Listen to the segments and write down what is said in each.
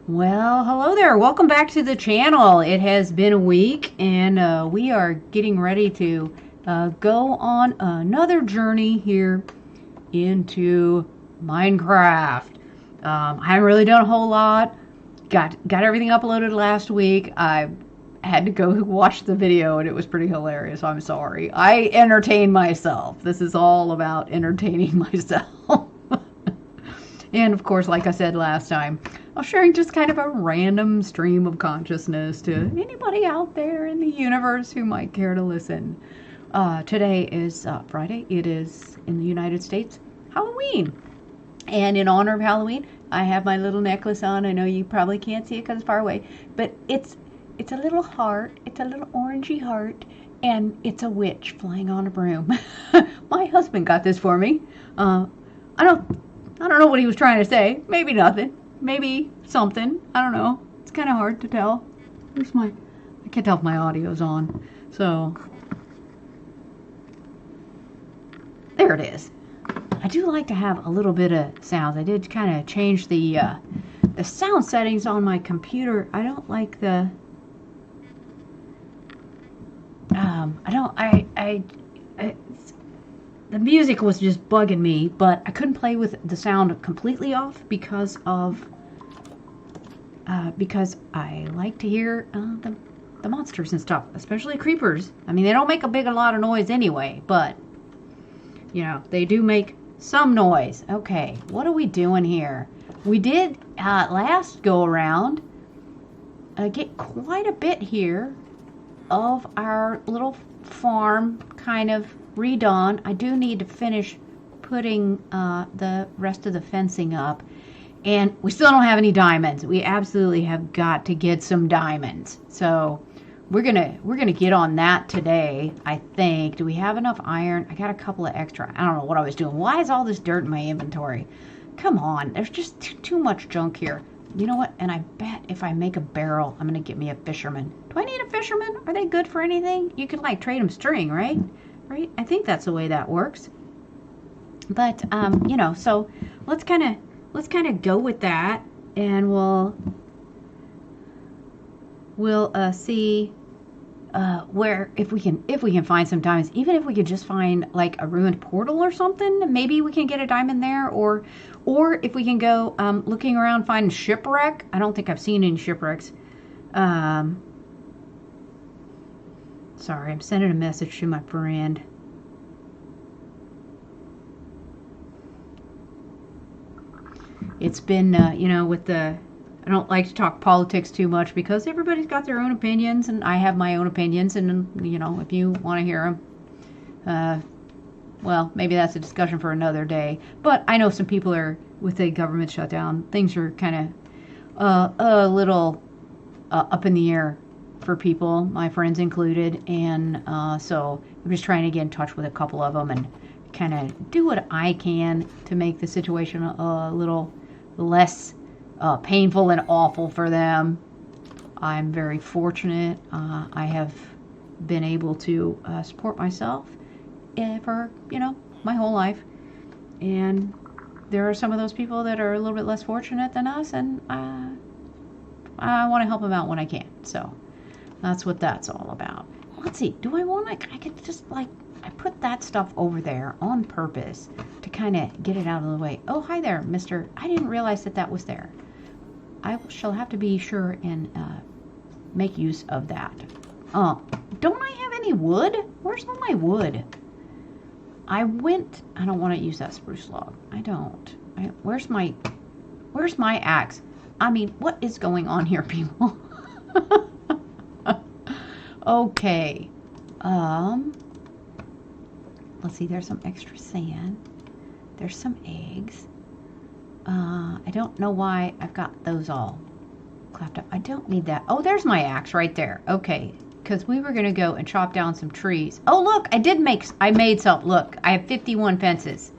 Well, hello there. Welcome back to the channel. It has been a week, and we are getting ready to go on another journey here into Minecraft. I haven't really done a whole lot. Got everything uploaded last week. I had to go watch the video, and it was pretty hilarious. I'm sorry. I entertain myself. This is all about entertaining myself. And of course, like I said last time, I'm sharing just kind of a random stream of consciousness to anybody out there in the universe who might care to listen. Today is Friday. It is, in the United States, Halloween. And in honor of Halloween, I have my little necklace on. I know you probably can't see it because it's far away, but it's a little heart. It's a little orangey heart, and it's a witch flying on a broom. My husband got this for me. I don't know what he was trying to say. Maybe nothing. Maybe something. I don't know. It's kind of hard to tell. I can't tell if my audio's on. So, there it is. I do like to have a little bit of sounds. I did kind of change the sound settings on my computer. I don't like the... the music was just bugging me, but I couldn't play with the sound completely off because I like to hear the monsters and stuff, especially creepers. I mean, they don't make a lot of noise anyway, but you know, they do make some noise. Okay, what are we doing here? We did last go around get quite a bit here of our little farm kind of redone. I do need to finish putting the rest of the fencing up, and we still don't have any diamonds. We absolutely have got to get some diamonds, so we're gonna get on that today, I think. Do we have enough iron? I got a couple of extra. I don't know what I was doing. Why is all this dirt in my inventory? Come on, there's just too much junk here. You know what? And I bet if I make a barrel, I'm gonna get me a fisherman. Do I need a fisherman? Are they good for anything? You can like trade them string, right? Right? I think that's the way that works. But you know, so let's kind of go with that, and we'll see where if we can find some diamonds. Even if we could just find like a ruined portal or something, maybe we can get a diamond there. Or if we can go looking around, find shipwreck. I don't think I've seen any shipwrecks. Sorry, I'm sending a message to my friend. It's been, you know, with the... I don't like to talk politics too much because everybody's got their own opinions, and I have my own opinions, and, you know, if you want to hear them, well, maybe that's a discussion for another day. But I know some people are, with the government shutdown, things are kind of a little up in the air for people, my friends included, and so I'm just trying to get in touch with a couple of them and kind of do what I can to make the situation a little less painful and awful for them. I'm very fortunate. I have been able to support myself for, you know, my whole life, and there are some of those people that are a little bit less fortunate than us, and I want to help them out when I can. So that's what that's all about. Let's see. Do I want to... I could just like... I put that stuff over there on purpose to kind of get it out of the way. Oh, hi there, mister. I didn't realize that was there. I shall have to be sure and make use of that. Don't I have any wood? Where's all my wood? I don't want to use that spruce log. I don't. Where's my axe? I mean, what is going on here, people? Okay. Let's see, there's some extra sand. There's some eggs. I don't know why I've got those all clapped up. I don't need that. Oh, there's my axe right there. Okay, because we were going to go and chop down some trees. Oh, look, I made some. Look, I have 51 fences.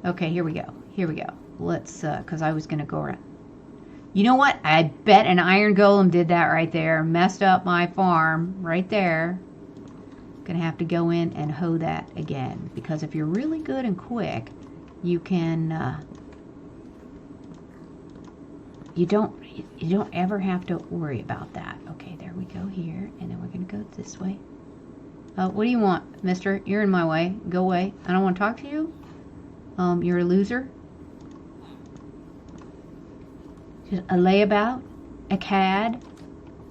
Okay, here we go. Here we go. Let's, because I was going to go around. You know what? I bet an iron golem did that right there. Messed up my farm right there. Gonna have to go in and hoe that again, because if you're really good and quick, you can you don't You don't ever have to worry about that. Okay, there we go here, and then we're going to go this way. What do you want, mister? You're in my way. Go away. I don't want to talk to you. You're a loser. Just a layabout. A cad.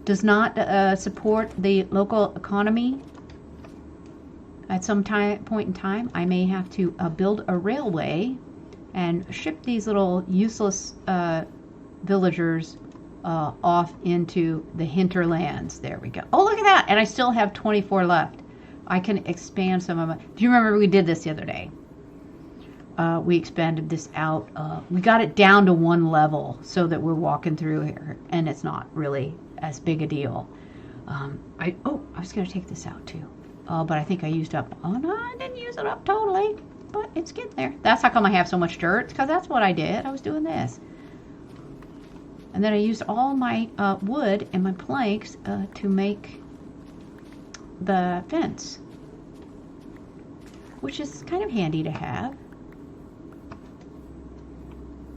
Does not support the local economy. At some point in time, I may have to build a railway and ship these little useless villagers off into the hinterlands. There we go. Oh, look at that! And I still have 24 left. I can expand some of my... Do you remember we did this the other day? We expanded this out. We got it down to 1 level so that we're walking through here, and it's not really as big a deal. I was going to take this out too. But I think I used up... Oh, no, I didn't use it up totally. But it's getting there. That's how come I have so much dirt. Because that's what I did. I was doing this. And then I used all my wood and my planks to make the fence. Which is kind of handy to have.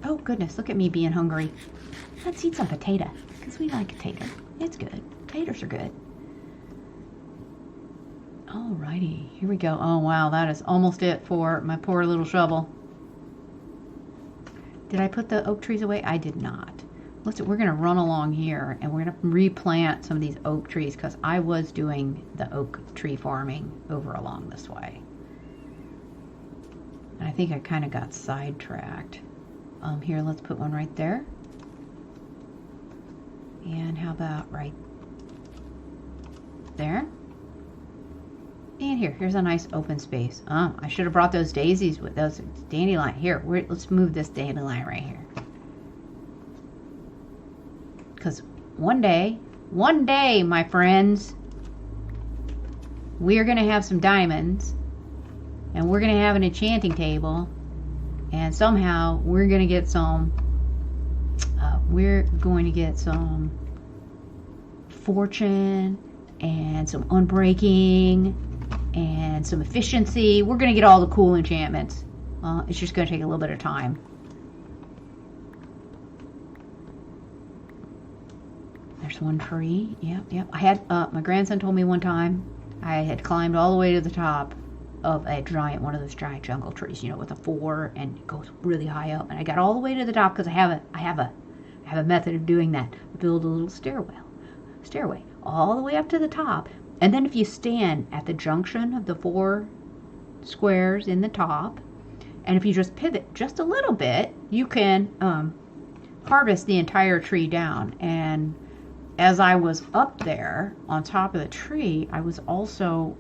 Oh, goodness. Look at me being hungry. Let's eat some potato. Because we like potato. It's good. Potatoes are good. Alrighty, here we go. Oh wow, that is almost it for my poor little shovel. Did I put the oak trees away? I did not. Listen, we're going to run along here and we're going to replant some of these oak trees because I was doing the oak tree farming over along this way. And I think I kind of got sidetracked. Here, let's put one right there. And how about right there? And here's a nice open space. I should have brought those daisies with those dandelion. Here, let's move this dandelion right here. Because one day, my friends, we are going to have some diamonds. And we're going to have an enchanting table. And somehow, we're going to get some fortune and some unbreaking and some efficiency. We're going to get all the cool enchantments. It's just going to take a little bit of time. There's one tree. Yep. I had my grandson told me one time I had climbed all the way to the top of one of those giant jungle trees, with a 4 and it goes really high up. And I got all the way to the top because I have a method of doing that. Build a little stairway all the way up to the top. And then if you stand at the junction of the 4 squares in the top, and if you just pivot just a little bit, you can harvest the entire tree down. And as I was up there on top of the tree, I was also,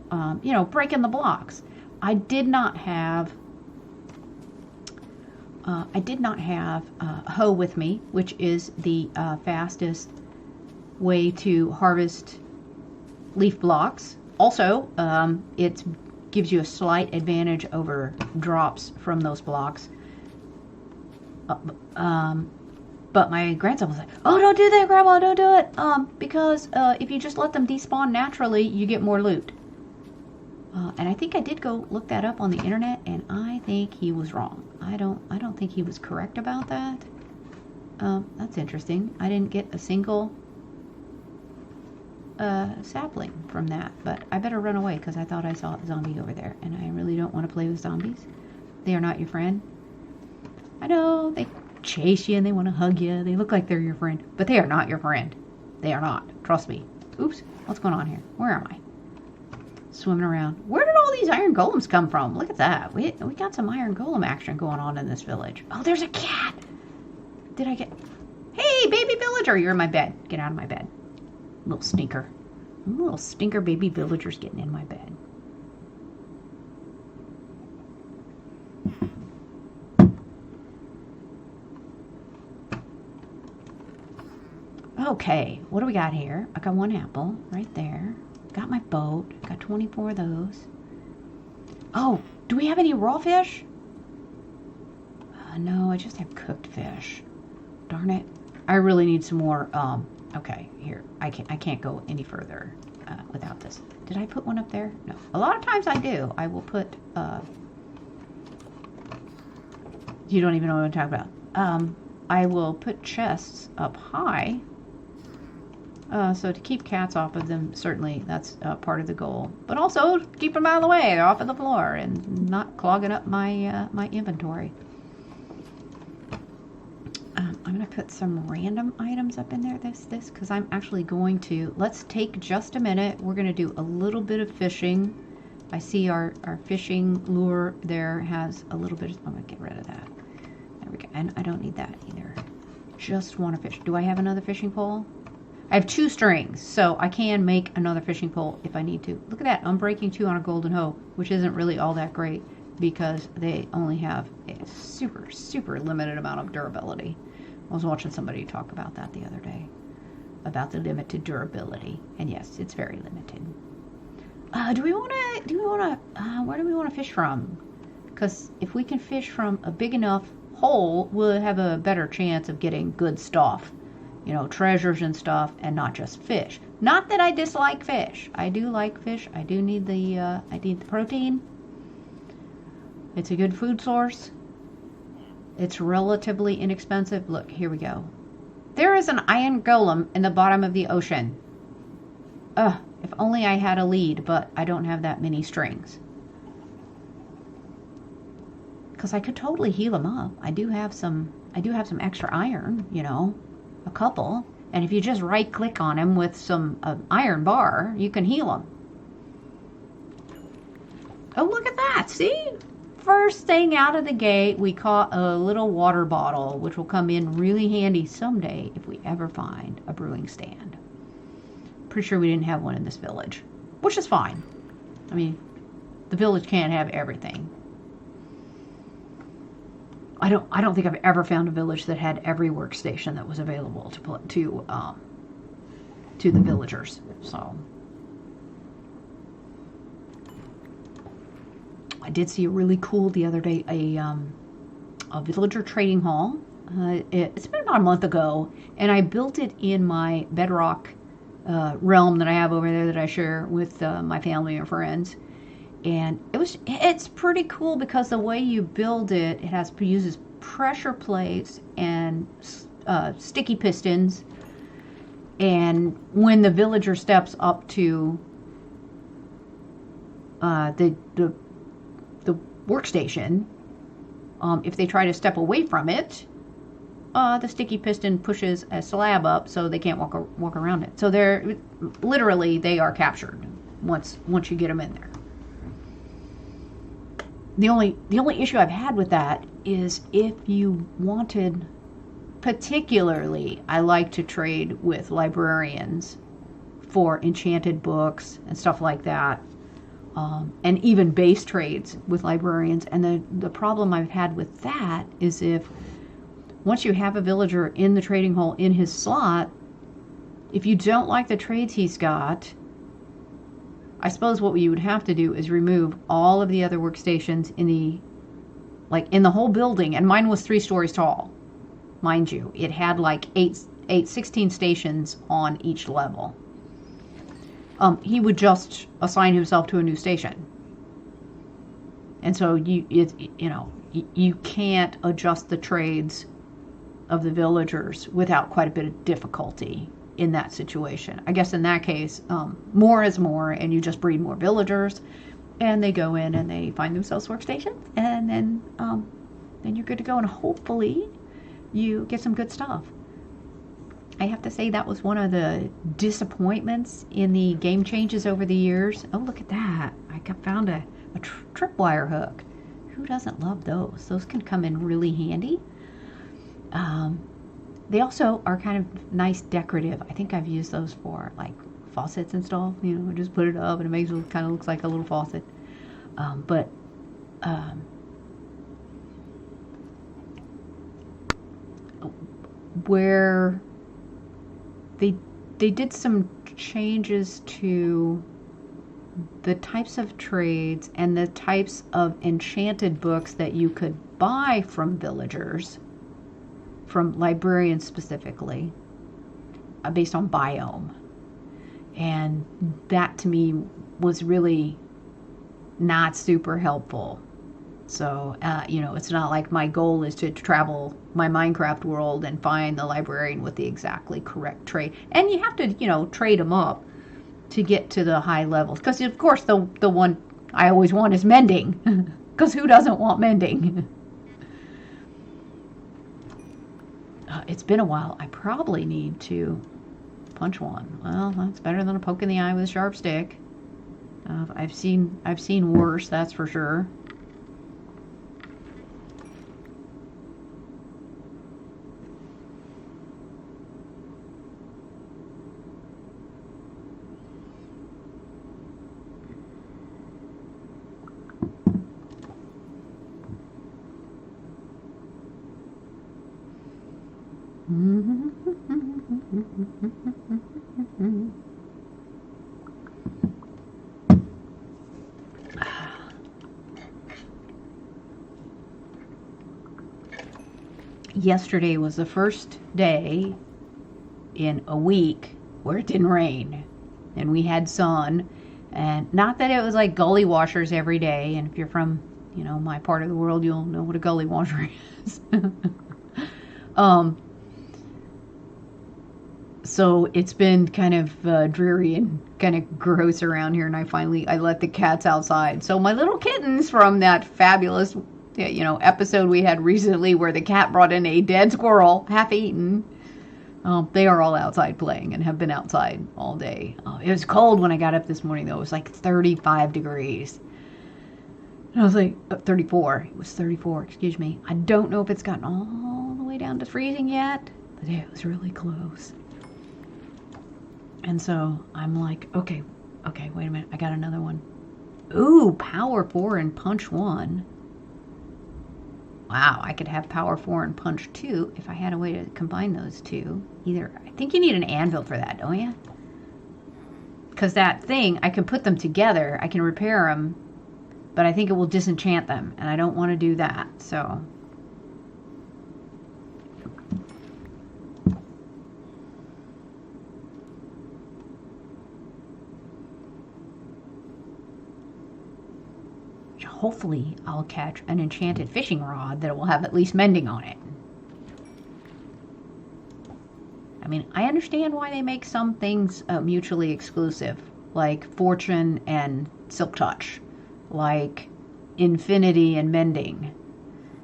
breaking the blocks. I did not have a hoe with me, which is the fastest way to harvest leaf blocks. Also, it gives you a slight advantage over drops from those blocks. But my grandson was like, "Oh, don't do that, Grandma, don't do it. Because if you just let them despawn naturally, you get more loot." And I think I did go look that up on the internet, and I think he was wrong. I don't think he was correct about that. That's interesting. I didn't get a single sapling from that, but I better run away because I thought I saw a zombie over there, and I really don't want to play with zombies. They are not your friend. I know they chase you and they want to hug you. They look like they're your friend, but they are not your friend. They are not. Trust me. Oops. What's going on here? Where am I? Swimming around. Where did all these iron golems come from? Look at that. We got some iron golem action going on in this village. Oh, there's a cat. Did I get... Hey, baby villager, you're in my bed. Get out of my bed. Little stinker. Little stinker baby villagers getting in my bed. Okay, what do we got here? I got 1 apple right there. Got my boat. Got 24 of those. Oh, do we have any raw fish? No, I just have cooked fish. Darn it. I really need some more. Okay, here. I can't go any further without this. Did I put one up there? No. A lot of times I do. I will put... You don't even know what I'm talking about. I will put chests up high. So to keep cats off of them, certainly that's part of the goal. But also keep them out of the way, off of the floor, and not clogging up my my inventory. I'm going to put some random items up in there, because I'm actually going to, let's take just a minute. We're going to do a little bit of fishing. I see our fishing lure there has a little bit of, I'm going to get rid of that. There we go. And I don't need that either. Just want to fish. Do I have another fishing pole? I have 2 strings, so I can make another fishing pole if I need to. Look at that, Unbreaking 2 on a golden hoe, which isn't really all that great because they only have a super, super limited amount of durability. I was watching somebody talk about that the other day, about the limited durability, and yes, it's very limited. Where do we want to fish from? Because if we can fish from a big enough hole, we'll have a better chance of getting good stuff. You know, treasures and stuff, and not just fish. Not that I dislike fish. I do like fish. I do need the protein. It's a good food source. It's relatively inexpensive. Look, here we go. There is an iron golem in the bottom of the ocean. If only I had a lead, but I don't have that many strings. Because I could totally heal him up. I do have some extra iron, you know. A couple, and if you just right click on him with some iron bar, you can heal him. Oh, look at that, see? First thing out of the gate, we caught a little water bottle, which will come in really handy someday if we ever find a brewing stand. Pretty sure we didn't have one in this village, which is fine. I mean, the village can't have everything. I don't think I've ever found a village that had every workstation that was available to the villagers. So I did see a really cool the other day, a villager trading hall. It's been about a month ago, and I built it in my bedrock realm that I have over there that I share with my family and friends. And it's pretty cool because the way you build it, uses pressure plates and sticky pistons. And when the villager steps up to the workstation, if they try to step away from it, the sticky piston pushes a slab up so they can't walk around it. So they are captured once you get them in there. The only issue I've had with that is if you wanted, particularly, I like to trade with librarians for enchanted books and stuff like that, and even base trades with librarians. And the problem I've had with that is if once you have a villager in the trading hall in his slot, if you don't like the trades he's got, I suppose what you would have to do is remove all of the other workstations in the whole building. And mine was 3 stories tall, mind you. It had like 16 stations on each level. He would just assign himself to a new station. And so you can't adjust the trades of the villagers without quite a bit of difficulty in that situation. I guess in that case, more is more, and you just breed more villagers, and they go in and they find themselves workstations, and then you're good to go, and hopefully you get some good stuff. I have to say that was one of the disappointments in the game changes over the years. Oh, look at that. I found a tripwire hook. Who doesn't love those? Those can come in really handy. They also are kind of nice decorative. I think I've used those for like faucets and stuff. You know, just put it up and it kind of looks like a little faucet. Where they did some changes to the types of trades and the types of enchanted books that you could buy from villagers, from librarians specifically, based on biome. And that to me was really not super helpful. So, you know, it's not like my goal is to travel my Minecraft world and find the librarian with the exactly correct trait. And you have to, you know, trade them up to get to the high levels. Because, of course, the one I always want is mending. Because who doesn't want mending? It's been a while. I probably need to punch one. Well, that's better than a poke in the eye with a sharp stick. I've seen worse, that's for sure. Yesterday was the first day in a week where it didn't rain and we had sun, and not that it was like gully washers every day, and if you're from, you know, my part of the world, you'll know what a gully washer is. So it's been kind of dreary and kind of gross around here, and I let the cats outside. So my little kittens from that fabulous, you know, episode we had recently where the cat brought in a dead squirrel, half eaten, they are all outside playing and have been outside all day. It was cold when I got up this morning, though. It was like 35 degrees. And I was like, 34. It was 34, excuse me. I don't know if it's gotten all the way down to freezing yet, but it was really close. And so I'm like, okay, wait a minute. I got another one. Ooh, power 4 and punch 1. Wow, I could have power 4 and punch 2 if I had a way to combine those two. Either, I think you need an anvil for that, don't you? Because that thing, I can put them together. I can repair them, but I think it will disenchant them, and I don't want to do that, so... Hopefully I'll catch an enchanted fishing rod that will have at least mending on it. I mean, I understand why they make some things mutually exclusive, like Fortune and Silk Touch, like Infinity and Mending.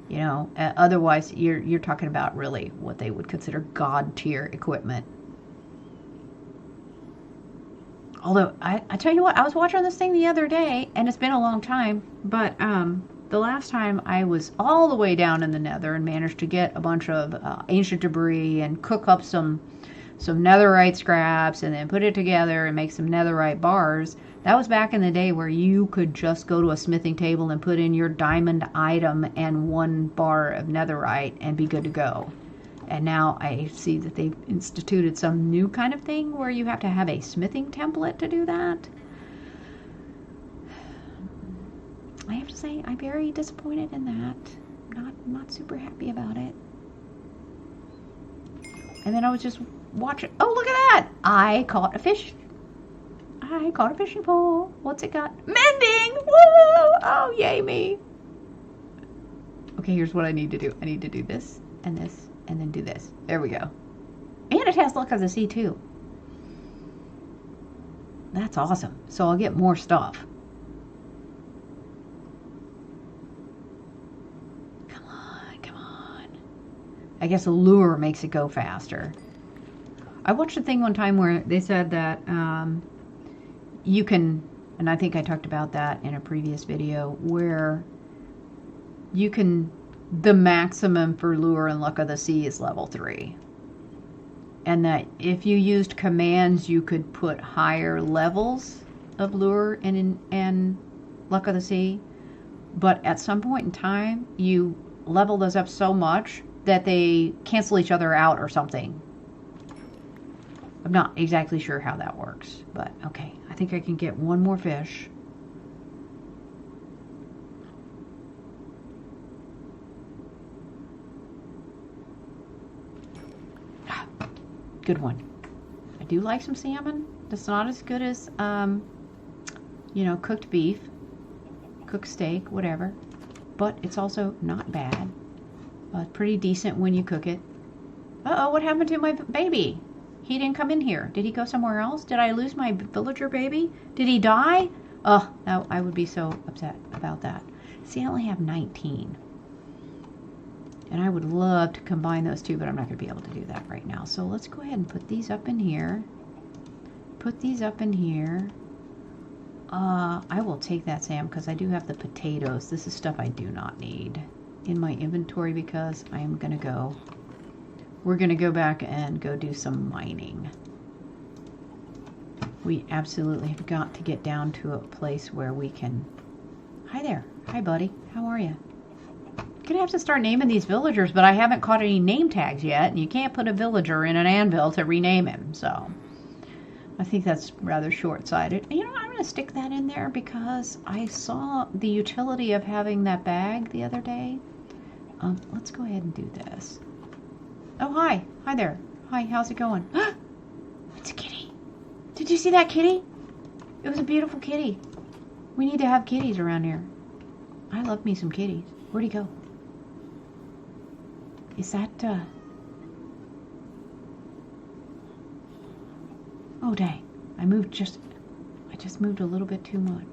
You know, otherwise you're talking about really what they would consider God tier equipment. Although, I tell you what, I was watching this thing the other day, and it's been a long time, but the last time I was all the way down in the nether and managed to get a bunch of ancient debris and cook up some netherite scraps and then put it together and make some netherite bars. That was back in the day where you could just go to a smithing table and put in your diamond item and 1 bar of netherite and be good to go. And now I see that they've instituted some new kind of thing where you have to have a smithing template to do that. I have to say, I'm very disappointed in that. Not super happy about it. And then I was just watching. Oh, look at that! I caught a fish. I caught a fishing pole. What's it got? Mending! Woo! Oh, yay me! Okay, here's what I need to do. I need to do this and this. And then do this. There we go. And it has luck of the sea too. That's awesome. So I'll get more stuff. Come on, come on. I guess a lure makes it go faster. I watched a thing one time where they said that you can, and I think I talked about that in a previous video, where you can, the maximum for lure and luck of the sea is level 3. And that if you used commands, you could put higher levels of lure and luck of the sea. But at some point in time, you level those up so much that they cancel each other out or something. I'm not exactly sure how that works, but okay. I think I can get one more fish. Good one. I do like some salmon. It's not as good as, you know, cooked beef, cooked steak, whatever. but it's also not bad. Pretty decent when you cook it. Uh-oh, what happened to my baby? He didn't come in here. Did he go somewhere else? Did I lose my villager baby? Did he die? Oh, no, I would be so upset about that. See, I only have 19. And I would love to combine those two, but I'm not going to be able to do that right now. So let's go ahead and put these up in here. Put these up in here. I will take that, Sam, because I do have the potatoes. This is stuff I do not need in my inventory because I am going to go. We're going to go back and go do some mining. We absolutely have got to get down to a place where we can... Hi there. Hi, buddy. How are you? I'm going to have to start naming these villagers, but I haven't caught any name tags yet, and you can't put a villager in an anvil to rename him, so... I think that's rather short-sighted. You know, I'm going to stick that in there because I saw the utility of having that bag the other day. Let's go ahead and do this. Oh, hi. Hi there. Hi, how's it going? It's a kitty. Did you see that kitty? It was a beautiful kitty. We need to have kitties around here. I love me some kitties. Where'd he go? Is that, Oh, dang. I just moved a little bit too much.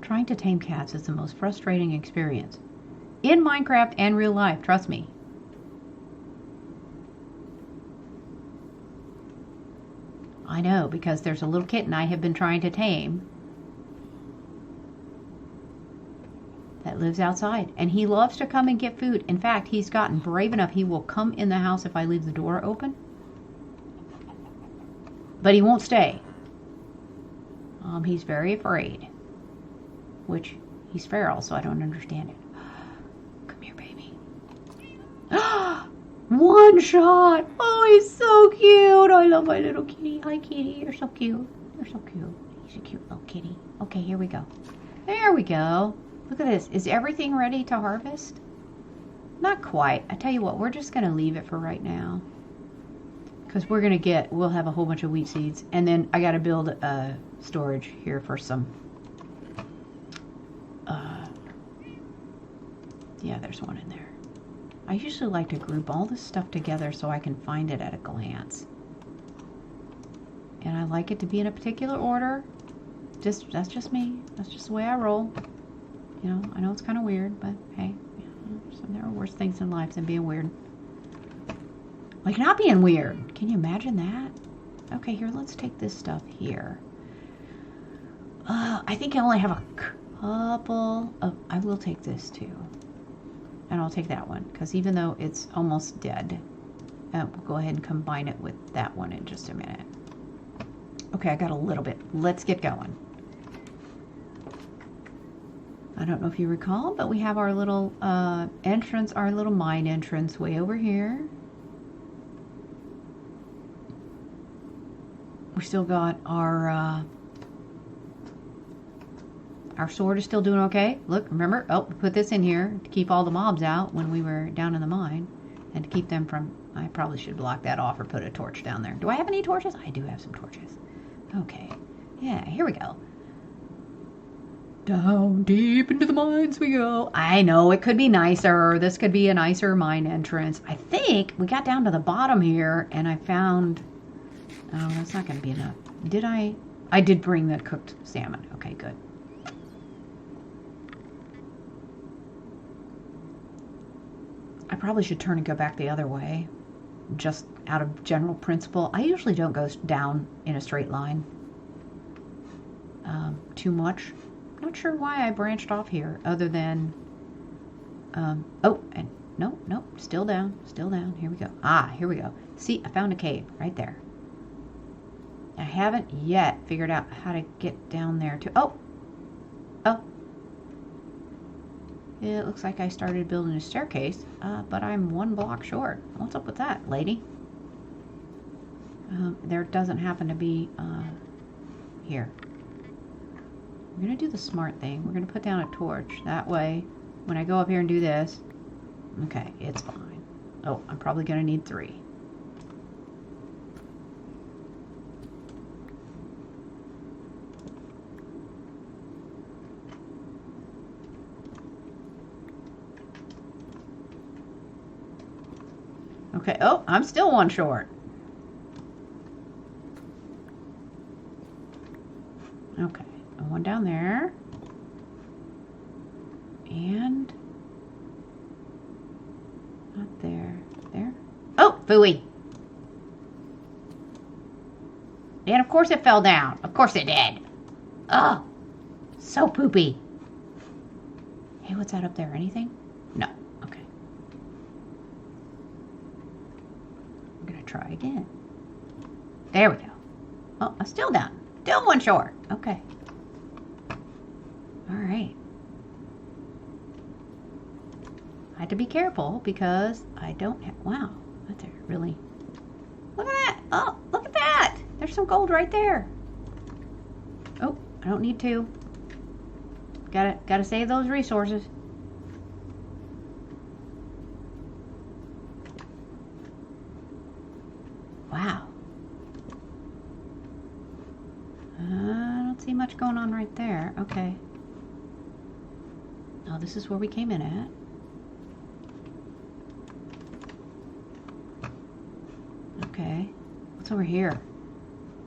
Trying to tame cats is the most frustrating experience. In Minecraft and real life, trust me. I know, because there's a little kitten I have been trying to tame that lives outside, and he loves to come and get food. In fact, he's gotten brave enough he will come in the house if I leave the door open, but he won't stay. He's very afraid, which he's feral, so I don't understand it. Come here, baby. One shot. Oh, he's so cute. I love my little kitty. Hi, kitty. You're so cute. You're so cute. He's a cute little kitty. Okay, here we go. There we go. Look at this. Is everything ready to harvest? Not quite. I tell you what, we're just going to leave it for right now. Because we'll have a whole bunch of wheat seeds. And then I got to build a storage here for some. Yeah, there's one in there. I usually like to group all this stuff together so I can find it at a glance. And I like it to be in a particular order. That's just me. That's just the way I roll. You know, I know it's kind of weird, but hey, so there are worse things in life than being weird. Like not being weird. Can you imagine that? Okay, here, let's take this stuff here. I think I only have a couple of... I will take this too. And I'll take that one, because even though it's almost dead, we'll go ahead and combine it with that one in just a minute. Okay, I got a little bit. Let's get going. I don't know if you recall, but we have our little entrance, our little mine entrance way over here. We still got our sword is still doing okay. Look, remember? Oh, we put this in here to keep all the mobs out when we were down in the mine. And to keep them from... I probably should block that off or put a torch down there. Do I have any torches? I do have some torches. Okay. Yeah, here we go. Down deep into the mines we go. I know, it could be nicer. This could be a nicer mine entrance. I think we got down to the bottom here and I found... Oh, that's not going to be enough. Did I... I did bring the cooked salmon. Okay, good. I probably should turn and go back the other way, just out of general principle. I usually don't go down in a straight line too much. Not sure why I branched off here, other than, oh, and no, still down, here we go. Ah, here we go. See, I found a cave right there. I haven't yet figured out how to get down there to, oh, it looks like I started building a staircase, but I'm one block short. What's up with that, lady? There doesn't happen to be, here. We're going to do the smart thing. We're going to put down a torch. That way, when I go up here and do this, okay, it's fine. Oh, I'm probably going to need 3. Okay, oh, I'm still 1 short. Okay, 1 down there. And not there. There. Oh, phooey. And of course it fell down. Of course it did. Oh, so poopy. Hey, what's that up there? Anything? No. Okay. I'm going to try again. There we go. Oh, I'm still down. Still 1 short. Okay. All right. I had to be careful because I don't have... Wow. That's really... Look at that. Oh, look at that. There's some gold right there. Oh, I don't need 2. Gotta save those resources. Wow. I don't see much going on right there. Okay. Oh, this is where we came in at. Okay. What's over here?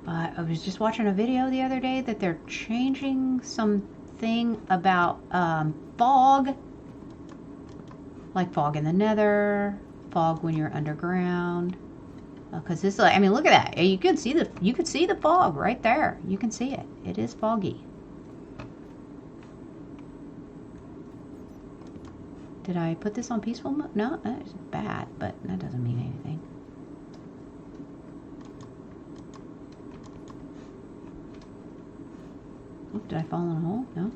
I was just watching a video the other day that they're changing something about fog. Like fog in the nether, fog when you're underground. Because this, I mean, look at that. You could see the fog right there. You can see it. It is foggy. Did I put this on peaceful mode? No, that is bad, but that doesn't mean anything. Oh, did I fall in a hole? No.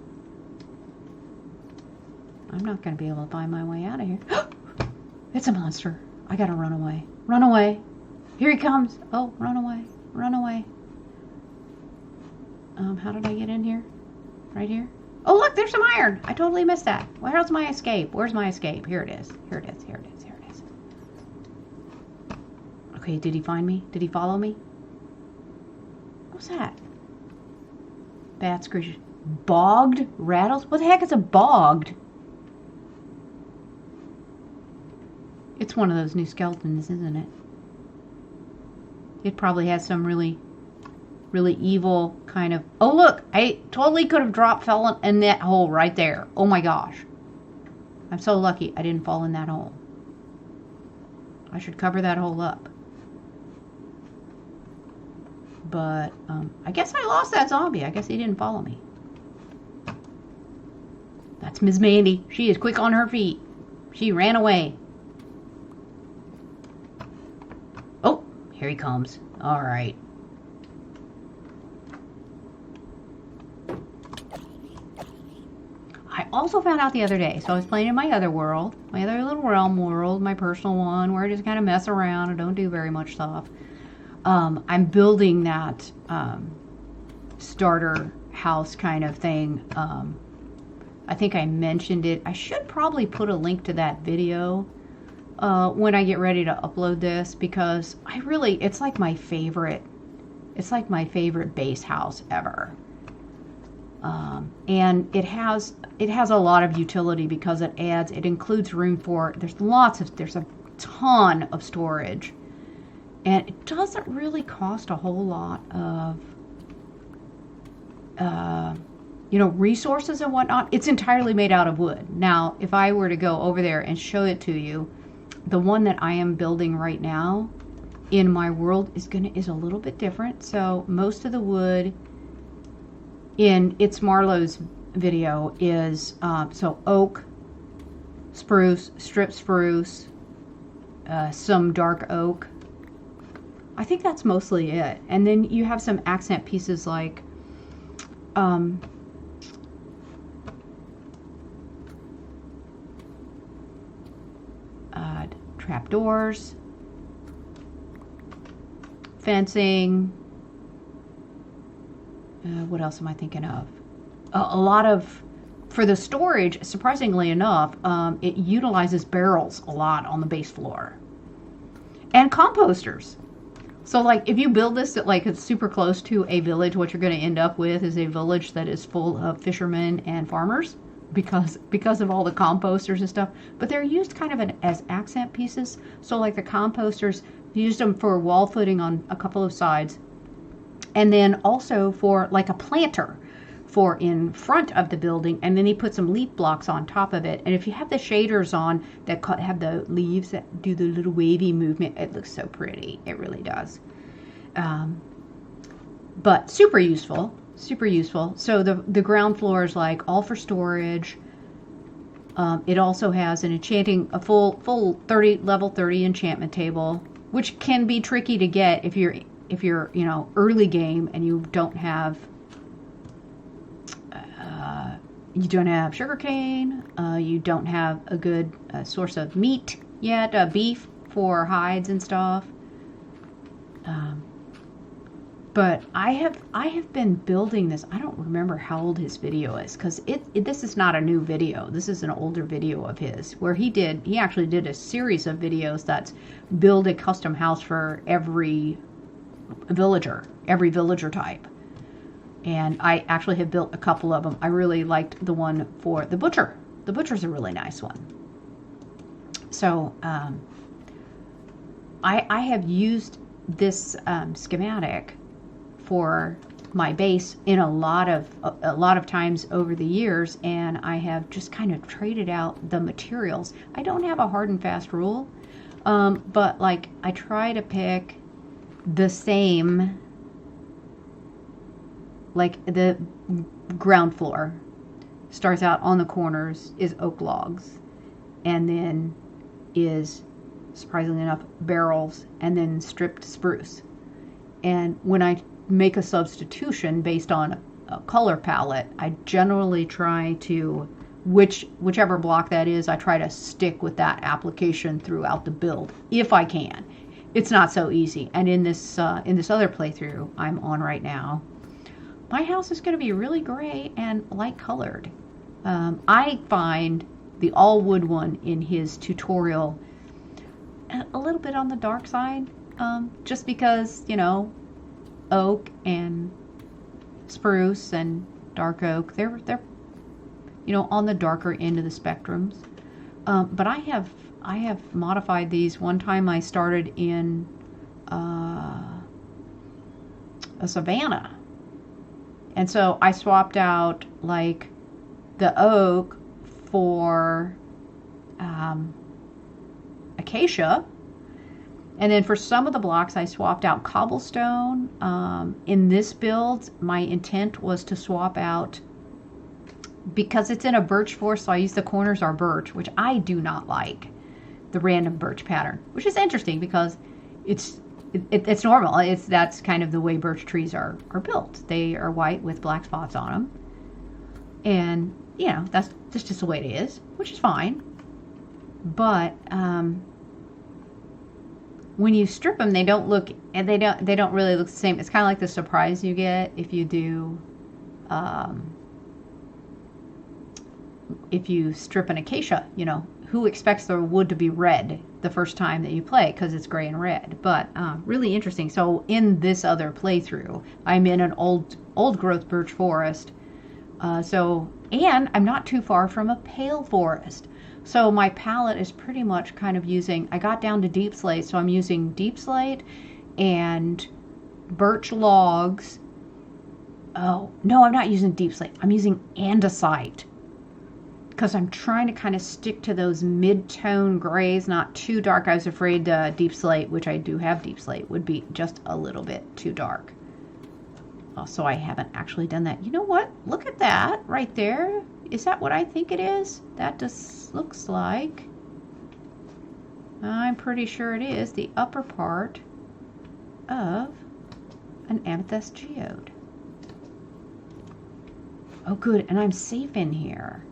I'm not going to be able to find my way out of here. It's a monster. I gotta run away. Run away. Here he comes. Oh, run away. Run away. How did I get in here? Right here? Oh, look, there's some iron. I totally missed that. Where's my escape? Where's my escape? Here it is. Here it is. Here it is. Here it is. Okay, did he find me? Did he follow me? What's that? Bad screeches. Bogged rattles? What the heck is a bogged? It's one of those new skeletons, isn't it? It probably has some really evil kind of... Oh, look! I totally could have fell in that hole right there. Oh my gosh. I'm so lucky I didn't fall in that hole. I should cover that hole up. But, I guess I lost that zombie. I guess he didn't follow me. That's Miss Mandy. She is quick on her feet. She ran away. Oh, here he comes. All right. I also found out the other day, so I was playing in my other world, my other little realm world, my personal one, where I just kind of mess around and don't do very much stuff. I'm building that starter house kind of thing. I think I mentioned it. I should probably put a link to that video when I get ready to upload this, because it's like my favorite base house ever. And it has a lot of utility because it includes room for, there's a ton of storage. And it doesn't really cost a whole lot of, resources and whatnot. It's entirely made out of wood. Now, if I were to go over there and show it to you, the one that I am building right now in my world is a little bit different. So most of the wood in It's Marlowe's video is so oak, spruce, strip spruce, some dark oak. I think that's mostly it. And then you have some accent pieces like trapdoors, fencing. What else am I thinking of? a lot of, for the storage, surprisingly enough, it utilizes barrels a lot on the base floor. And composters. So like if you build this at like it's super close to a village, what you're going to end up with is a village that is full of fishermen and farmers because of all the composters and stuff. But they're used kind of as accent pieces. So like the composters, used them for wall footing on a couple of sides, and then also for like a planter for in front of the building, and then he put some leaf blocks on top of it. And if you have the shaders on that have the leaves that do the little wavy movement, it looks so pretty. It really does. But super useful, super useful. So the ground floor is like all for storage. It also has a full level 30 enchantment table, which can be tricky to get if you're early game and you don't have sugarcane, you don't have a good source of meat yet, beef for hides and stuff. But I have been building this. I don't remember how old his video is, because this is not a new video. This is an older video of his where he actually did a series of videos that's build a custom house for every villager type. And I actually have built a couple of them. I really liked the one for the butcher. The butcher's a really nice one. So I have used this schematic for my base in a lot of times over the years, and I have just kind of traded out the materials. I don't have a hard and fast rule, but like I try to pick the same. Like the ground floor starts out on the corners is oak logs, and then is, surprisingly enough, barrels, and then stripped spruce. And when I make a substitution based on a color palette, I generally try to, whichever block that is, I try to stick with that application throughout the build if I can. It's not so easy. And in this other playthrough I'm on right now, my house is going to be really gray and light colored. I find the all wood one in his tutorial a little bit on the dark side, just because, oak and spruce and dark oak, they're on the darker end of the spectrums. But I have modified these. One time I started in a savanna. And so I swapped out like the oak for acacia. And then for some of the blocks I swapped out cobblestone. In this build, my intent was to swap out, because it's in a birch forest, so I use the corners are birch, which I do not like, the random birch pattern, which is interesting because it's normal. That's kind of the way birch trees are built. They are white with black spots on them, and that's just the way it is, which is fine. But when you strip them, they don't really look the same. It's kind of like the surprise you get if you do if you strip an acacia. Who expects the wood to be red the first time that you play, because it's gray and red. But really interesting. So in this other playthrough, I'm in an old growth birch forest, and I'm not too far from a pale forest. So my palette is pretty much kind of using, I got down to deep slate, so I'm using deep slate and birch logs. Oh no, I'm not using deep slate, I'm using andesite, because I'm trying to kind of stick to those mid-tone grays, not too dark. I was afraid deep slate, which I do have deep slate, would be just a little bit too dark. So I haven't actually done that. You know what? Look at that right there. Is that what I think it is? That just looks like, I'm pretty sure it is, the upper part of an amethyst geode. Oh good, and I'm safe in here.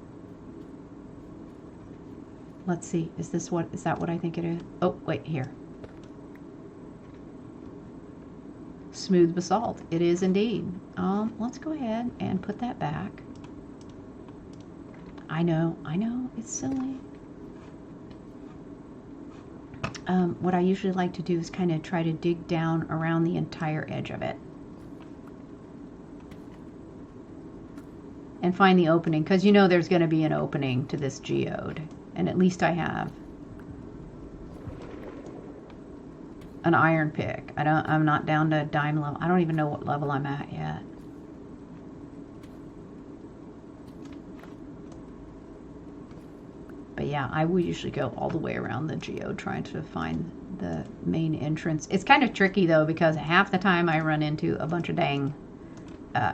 Let's see, is that what I think it is? Oh, wait, here. Smooth basalt, it is indeed. Let's go ahead and put that back. I know, it's silly. What I usually like to do is kind of try to dig down around the entire edge of it. And find the opening, because you know there's going to be an opening to this geode. And at least I have an iron pick. I'm not down to dime level. I don't even know what level I'm at yet. But yeah, I will usually go all the way around the geode trying to find the main entrance. It's kind of tricky though, because half the time I run into a bunch of dang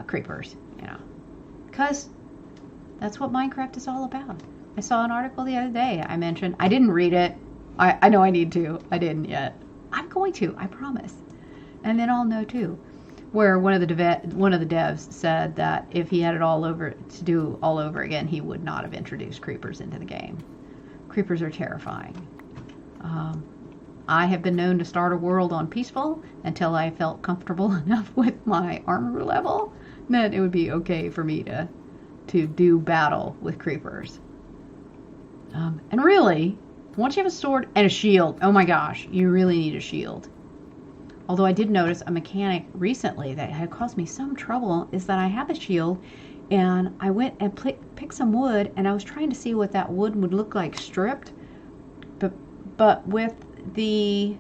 creepers, you know. Because that's what Minecraft is all about. I saw an article the other day. I mentioned, I didn't read it. I know I need to. I didn't yet. I'm going to, I promise. And then I'll know too. Where one of the devs said that if he had it all over to do all over again, he would not have introduced creepers into the game. Creepers are terrifying. I have been known to start a world on peaceful until I felt comfortable enough with my armor level that it would be okay for me to do battle with creepers. And really, once you have a sword and a shield, oh my gosh, you really need a shield. Although I did notice a mechanic recently that had caused me some trouble is that I have a shield and I went and picked some wood and I was trying to see what that wood would look like stripped. But with the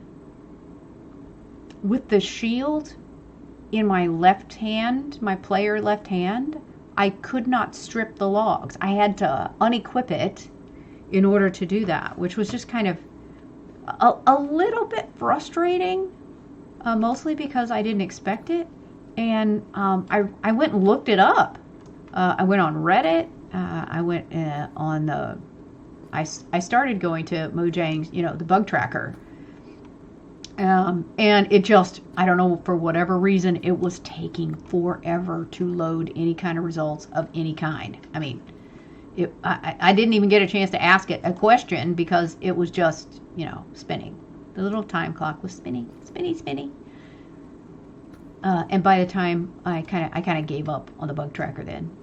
shield in my left hand, my player left hand, I could not strip the logs. I had to unequip it in order to do that, which was just kind of a little bit frustrating, mostly because I didn't expect it. And I went and looked it up. I went on Reddit. I went on the... I started going to Mojang's, you know, the bug tracker. And it just, I don't know, for whatever reason, it was taking forever to load any kind of results of any kind. I mean, I didn't even get a chance to ask it a question because it was just, you know, spinning. The little time clock was spinning. And by the time I kind of gave up on the bug tracker then.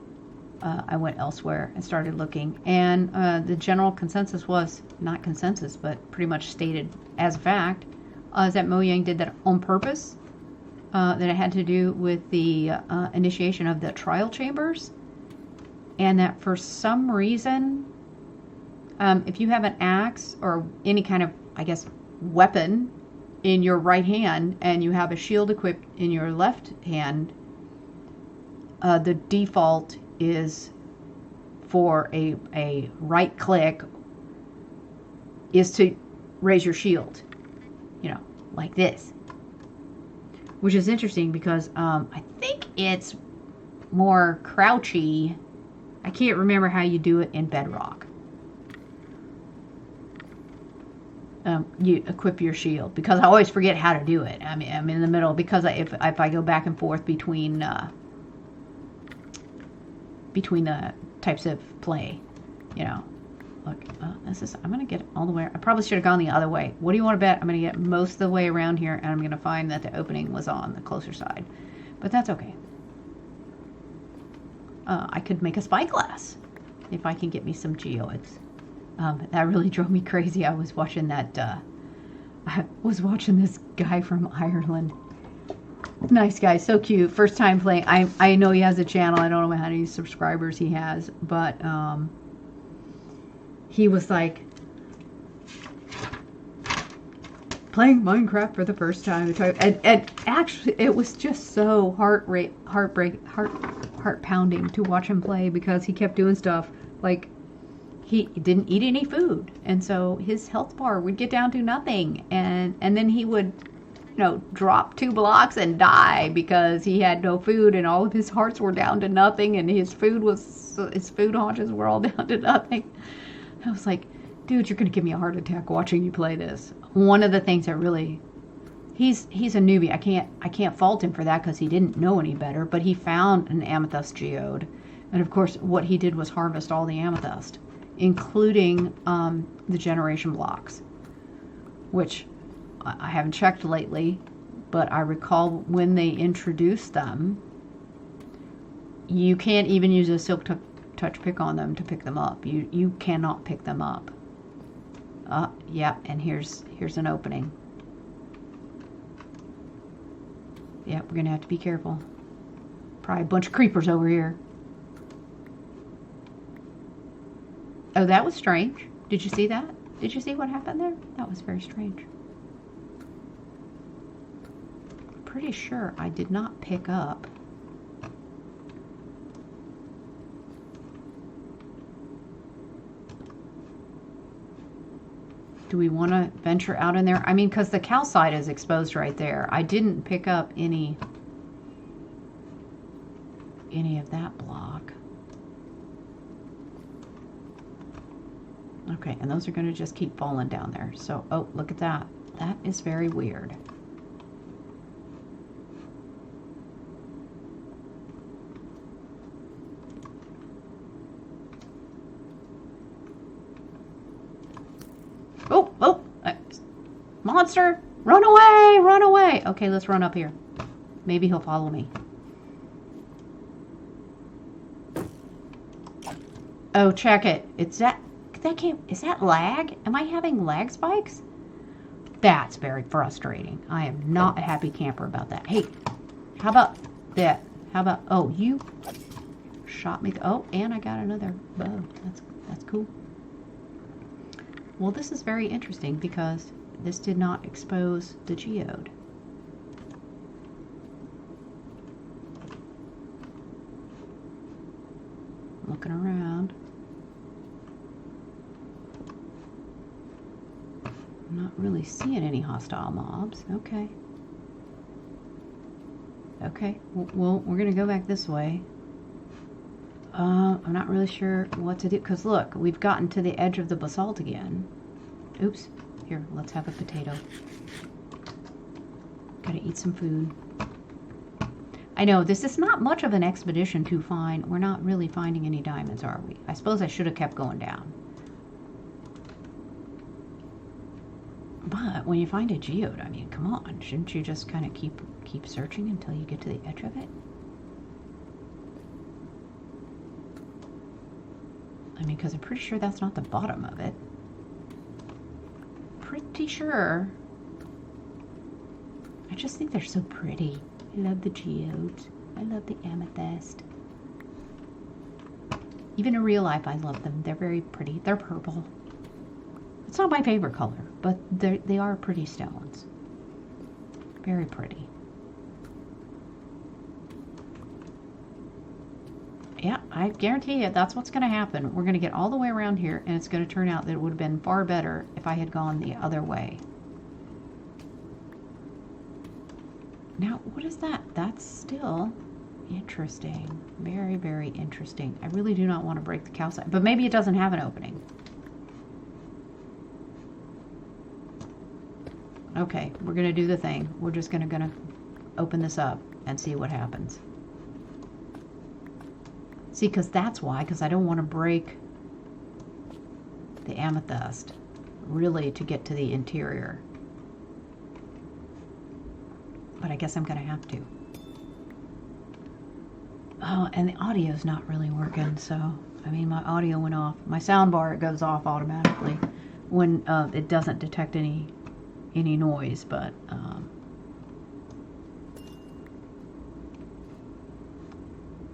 I went elsewhere and started looking. And the general consensus was, not consensus, but pretty much stated as a fact, is that Mojang did that on purpose. That it had to do with the initiation of the trial chambers. And that for some reason, if you have an axe or any kind of, I guess, weapon in your right hand and you have a shield equipped in your left hand, the default is for a right click is to raise your shield, you know, like this. Which is interesting because I think it's more crouchy. I can't remember how you do it in Bedrock. You equip your shield because I always forget how to do it. I mean, I'm in the middle because if I go back and forth between the types of play, you know. Look, I'm gonna get all the way. I probably should have gone the other way. What do you want to bet? I'm gonna get most of the way around here, and I'm gonna find that the opening was on the closer side, but that's okay. I could make a spyglass if I can get me some geodes. That really drove me crazy. I was watching this guy from Ireland. Nice guy, so cute. First time playing. I know he has a channel. I don't know how many subscribers he has, but he was like playing Minecraft for the first time. And actually, it was just so heart pounding to watch him play because he kept doing stuff like he didn't eat any food, and so his health bar would get down to nothing, and then he would, you know, drop 2 blocks and die because he had no food and all of his hearts were down to nothing and his food haunches were all down to nothing. I was like, dude, you're gonna give me a heart attack watching you play this. One of the things that really, he's a newbie. I can't fault him for that because he didn't know any better, but he found an amethyst geode, and of course what he did was harvest all the amethyst, including the generation blocks, which I haven't checked lately, but I recall when they introduced them, you can't even use a silk touch pick on them to pick them up. You cannot pick them up. Yeah, and here's an opening. Yeah, we're gonna have to be careful. Probably a bunch of creepers over here. Oh, that was strange. Did you see that? Did you see what happened there? That was very strange. Pretty sure I did not pick up. Do we want to venture out in there? I mean, because the calcite is exposed right there. I didn't pick up any of that block. Okay, and those are going to just keep falling down there. So, oh, look at that. That is very weird. Oh, monster, run away, run away. Okay, let's run up here. Maybe he'll follow me. Oh, check it. Is that lag? Am I having lag spikes? That's very frustrating. I am not a happy camper about that. Hey, how about that? How about, oh, you shot me. Oh, and I got another bow. That's cool. Well, this is very interesting because this did not expose the geode. Looking around. I'm not really seeing any hostile mobs. Okay. Okay, well, we're going to go back this way. I'm not really sure what to do, because look, we've gotten to the edge of the basalt again. Oops. Here, let's have a potato. Gotta eat some food. I know, this is not much of an expedition to find. We're not really finding any diamonds, are we? I suppose I should have kept going down. But when you find a geode, I mean, come on. Shouldn't you just kind of keep searching until you get to the edge of it? I mean, because I'm pretty sure that's not the bottom of it. Pretty sure. I just think they're so pretty. I love the geodes. I love the amethyst. Even in real life, I love them. They're very pretty. They're purple. It's not my favorite color, but they are pretty stones. Very pretty. Yeah, I guarantee you that's what's going to happen. We're going to get all the way around here, and it's going to turn out that it would have been far better if I had gone the other way. Now, what is that? That's still interesting. Very, very interesting. I really do not want to break the calcite, but maybe it doesn't have an opening. Okay, we're going to do the thing. We're just going to open this up and see what happens. See, because that's why, because I don't want to break the amethyst, really, to get to the interior. But I guess I'm going to have to. Oh, and the audio's not really working, so, I mean, my audio went off. My sound bar, it goes off automatically when it doesn't detect any noise, but,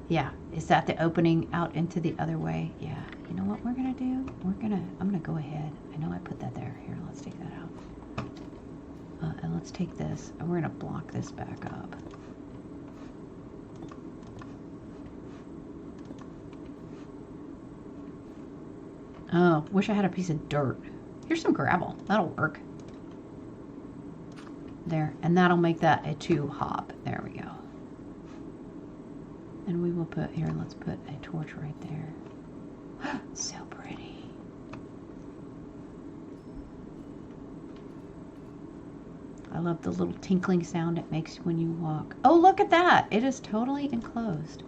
yeah, is that the opening out into the other way? Yeah. You know what we're going to do? I'm going to go ahead. I know I put that there. Here, let's take that out. And let's take this, and we're going to block this back up. Oh, wish I had a piece of dirt. Here's some gravel. That'll work. There, and that'll make that a 2-hop. There we go. And we will put, here, let's put a torch right there. So pretty. I love the little tinkling sound it makes when you walk. Oh, look at that. It is totally enclosed.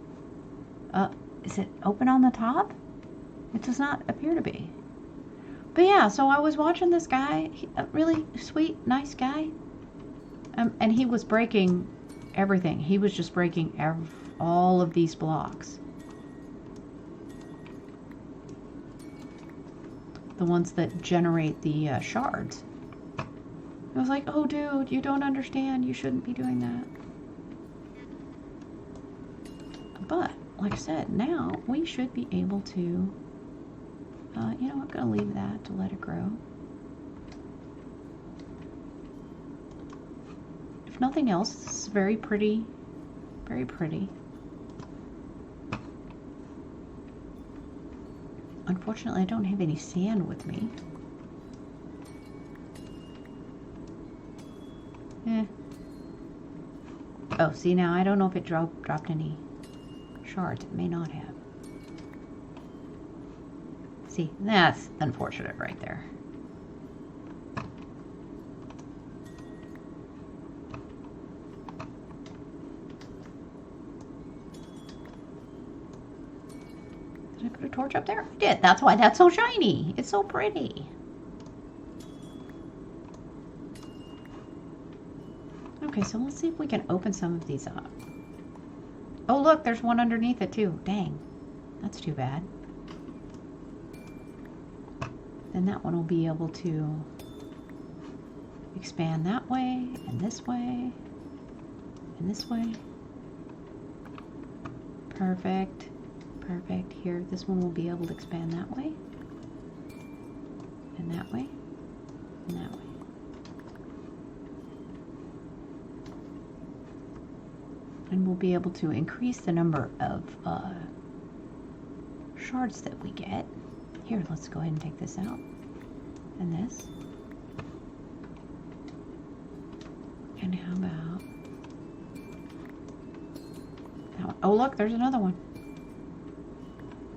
Is it open on the top? It does not appear to be. But yeah, so I was watching this guy, a really sweet, nice guy. And he was breaking everything. He was just breaking all of these blocks. the ones that generate the shards. I was like, oh dude, you don't understand, you shouldn't be doing that. But, like I said, now we should be able to, you know, I'm going to leave that to let it grow. If nothing else, this is very pretty, very pretty. Unfortunately, I don't have any sand with me. Oh, see, now I don't know if it dropped any shards. It may not have. See, that's unfortunate right there. Did I put a torch up there? I did. That's why that's so shiny. It's so pretty. Okay, so let's see if we can open some of these up. Oh, look, there's one underneath it too. Dang, that's too bad. Then that one will be able to expand that way, and this way, and this way. Perfect, perfect. Here, this one will be able to expand that way, and that way, and that way. And we'll be able to increase the number of shards that we get. Here, let's go ahead and take this out. And this. And how about that one? Oh, look, there's another one.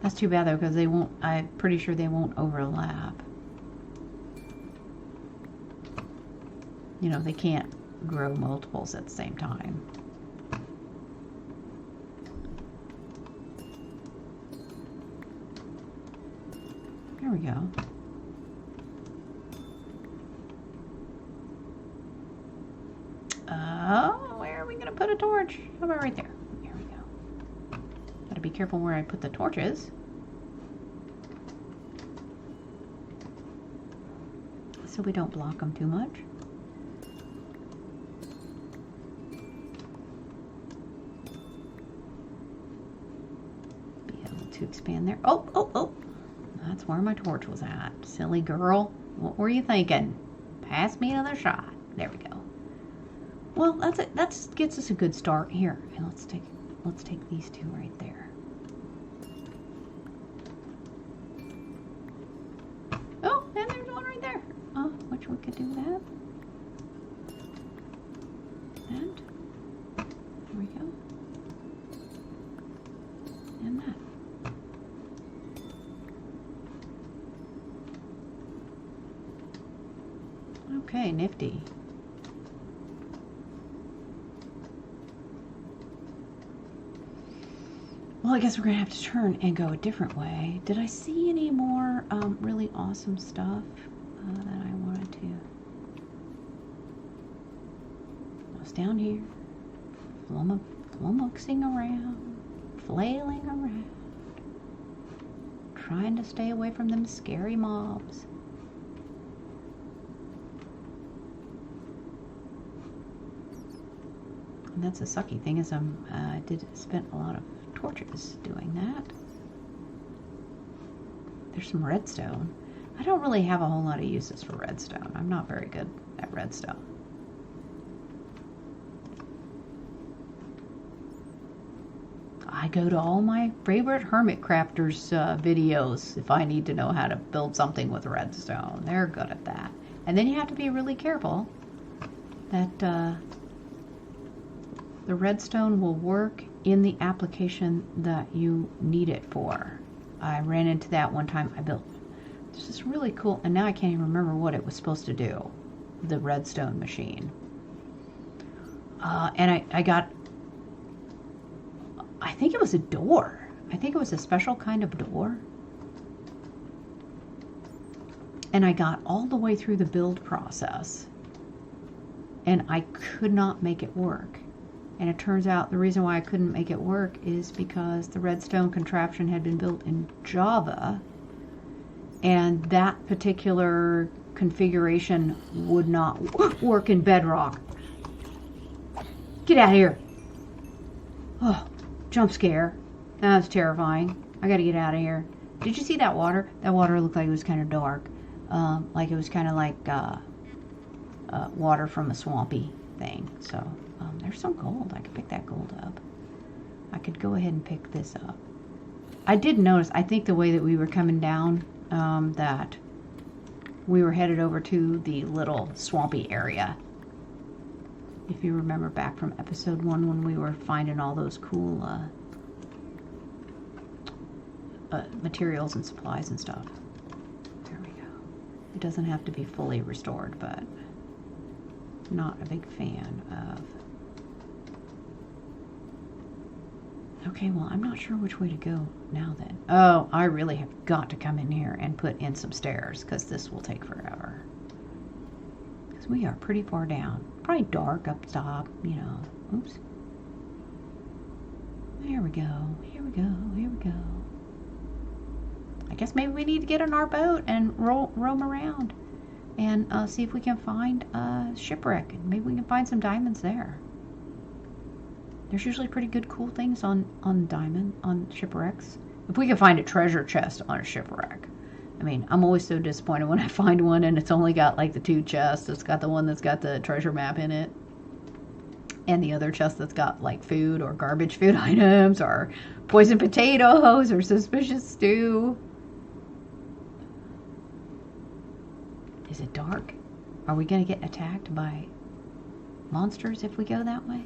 That's too bad, though, because they won't, I'm pretty sure they won't overlap. You know, they can't grow multiples at the same time. There we go. Where are we going to put a torch? How about right there? There we go. Gotta be careful where I put the torches. So we don't block them too much. Be able to expand there. Oh, oh, oh! That's where my torch was at. Silly girl. What were you thinking? Pass me another shot. There we go. Well, that's it. That gets us a good start here. And let's take these two right there. Oh, and there's one right there. Oh, which we could do that. And there we go. And that. Okay, nifty. Well, I guess we're going to have to turn and go a different way. Did I see any more really awesome stuff that I wanted to? I was down here, flummoxing around, flailing around, trying to stay away from them scary mobs. And that's the sucky thing is I did spend a lot of torches doing that. There's some redstone. I don't really have a whole lot of uses for redstone. I'm not very good at redstone. I go to all my favorite hermit crafters videos if I need to know how to build something with redstone. They're good at that. And then you have to be really careful that the redstone will work in the application that you need it for. I ran into that one time. I built this is really cool, and now I can't even remember what it was supposed to do, the redstone machine. And I got, I think it was a door. I think it was a special kind of door. And I got all the way through the build process, and I could not make it work. And it turns out the reason why I couldn't make it work is because the redstone contraption had been built in Java, And that particular configuration would not work in Bedrock. Get out of here. Oh, jump scare. That was terrifying. I gotta get out of here. Did you see that water? That water looked like it was kind of dark. Like it was kind of like water from a swampy thing. So there's some gold. I could pick that gold up. I could go ahead and pick this up. I did notice, I think the way that we were coming down, that we were headed over to the little swampy area. If you remember back from episode 1 when we were finding all those cool materials and supplies and stuff. There we go. It doesn't have to be fully restored, but not a big fan of. Okay, well, I'm not sure which way to go now then. Oh, I really have got to come in here and put in some stairs because this will take forever. Because we are pretty far down. Probably dark up top, you know. Oops. There we go. Here we go. Here we go. I guess maybe we need to get on our boat and roam around and see if we can find a shipwreck. Maybe we can find some diamonds there. There's usually pretty good cool things on shipwrecks. If we can find a treasure chest on a shipwreck. I mean, I'm always so disappointed when I find one and it's only got like the 2 chests. It's got the one that's got the treasure map in it. And the other chest that's got like food or garbage food items or poisoned potatoes or suspicious stew. Is it dark? Are we going to get attacked by monsters if we go that way?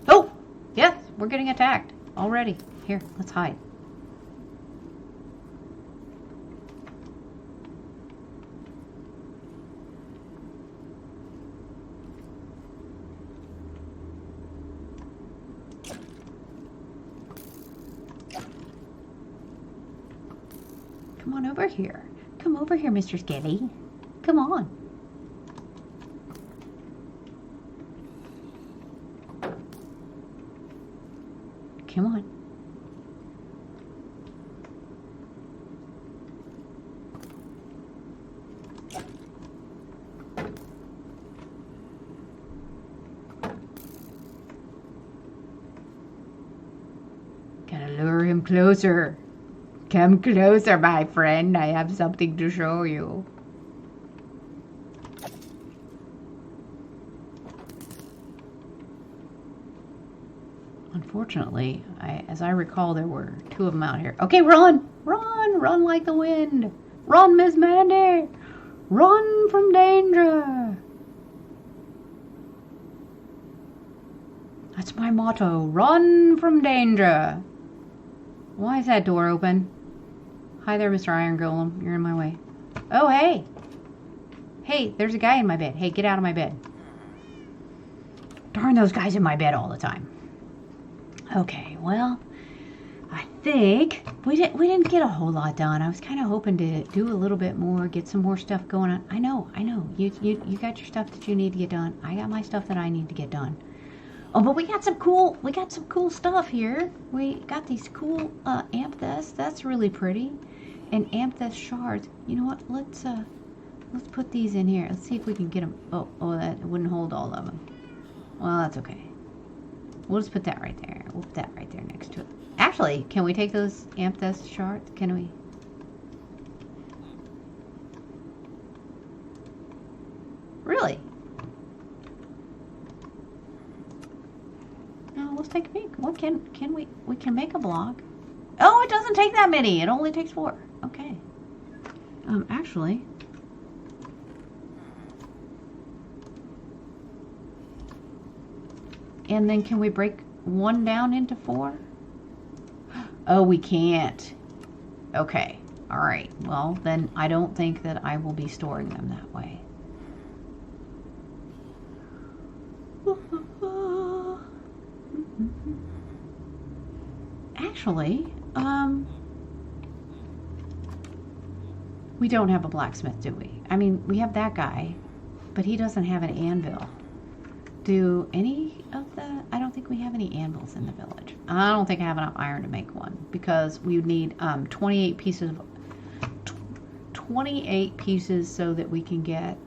Oh! Yes, we're getting attacked already. Here, let's hide. Come on over here. Come over here, Mr. Skivvy. Come on. Come on. Gotta lure him closer. Come closer, my friend. I have something to show you. Unfortunately, as I recall, there were 2 of them out here. Okay, run! Run! Run like the wind! Run, Miss Mandy! Run from danger! That's my motto. Run from danger! Why is that door open? Hi there, Mr. Iron Golem. You're in my way. Oh, hey! Hey, there's a guy in my bed. Hey, get out of my bed. Darn those guys in my bed all the time. Okay, well, I think we didn't get a whole lot done. I was kind of hoping to do a little bit more, get some more stuff going on. I know. You got your stuff that you need to get done. I got my stuff that I need to get done. Oh, but we got some cool stuff here. We got these cool amethysts. That's really pretty. And amethyst shards. You know what? Let's put these in here. Let's see if we can get them. Oh, that wouldn't hold all of them. Well, that's okay. We'll just put that right there. We'll put that right there next to it. Actually, can we take those amethyst shards? Can we? Really? No, let's take a peek. What can we can make a block. Oh, it doesn't take that many. It only takes 4. Okay. Actually, and then can we break 1 down into 4? Oh, we can't. Okay. All right. Well, then I don't think that I will be storing them that way. Actually, we don't have a blacksmith, do we? I mean, we have that guy, but he doesn't have an anvil. do any of the, I don't think we have any anvils in the village. I don't think I have enough iron to make one, because we would need 28 pieces of 28 pieces so that we can get,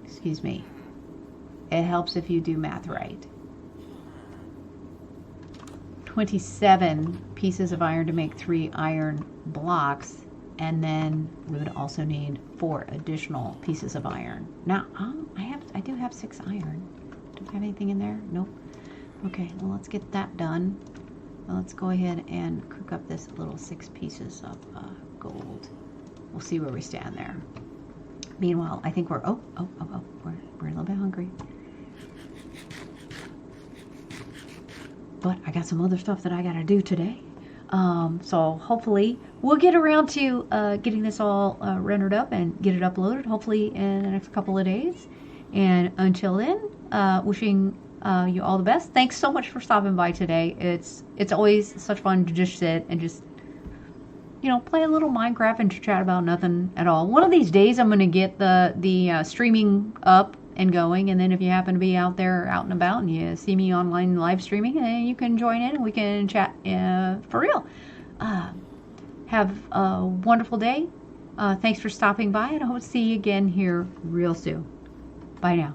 excuse me, it helps if you do math right. 27 pieces of iron to make 3 iron blocks, and then we would also need 4 additional pieces of iron. Now, I do have 6 iron. Do I have anything in there? Nope. Okay, well, let's get that done. Well, let's go ahead and cook up this little 6 pieces of gold. We'll see where we stand there. Meanwhile, I think we're we're a little bit hungry. But I got some other stuff that I gotta do today. So hopefully we'll get around to getting this all rendered up and get it uploaded, hopefully in the next couple of days. And until then, wishing you all the best. Thanks so much for stopping by today. It's always such fun to just sit and just, you know, play a little Minecraft and chat about nothing at all. One of these days I'm going to get the streaming up and going, and then if you happen to be out there out and about and you see me online live streaming, you can join in and we can chat for real. Have a wonderful day. Thanks for stopping by, and I hope to see you again here real soon. Bye now.